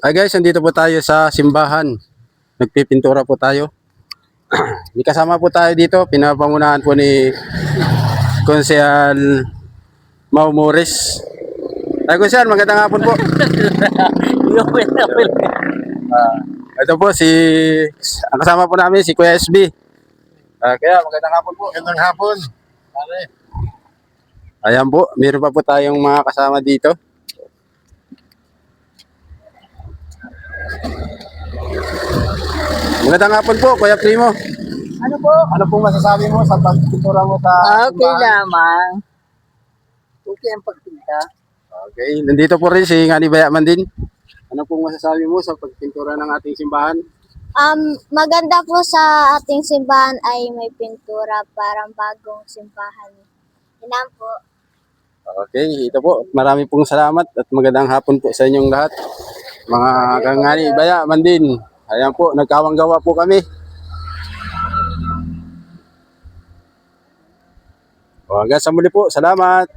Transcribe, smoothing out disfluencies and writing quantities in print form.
Hi guys, nandito po tayo sa simbahan. Nagpipintura po tayo. May kasama po tayo dito. Pinapangunahan po ni Konsehal Mau Morris. Ay Konsehal, magandang hapon po. Ito po ang kasama po namin si Kuya SB. Kaya magandang hapon po. Magandang hapon. Pare. Ayan po, meron pa po tayong mga kasama dito. Magandang hapon po, Kuya Primo. Ano po? Ano pong masasabi mo sa pagpintura mo sa Okay lamang. Okay ang pagpinta. Okay, nandito po rin si Ngani Bayaman din. Ano pong masasabi mo sa pagpintura ng ating simbahan? Maganda po sa ating simbahan ay may pintura, parang bagong simbahan. Yan po. Okay, ito po. Marami pong salamat at magandang hapon po sa inyong lahat. Mga Kangani Bayaman din. Ayan po, nagkawang gawa po kami. O, hanggang sa muli po. Salamat.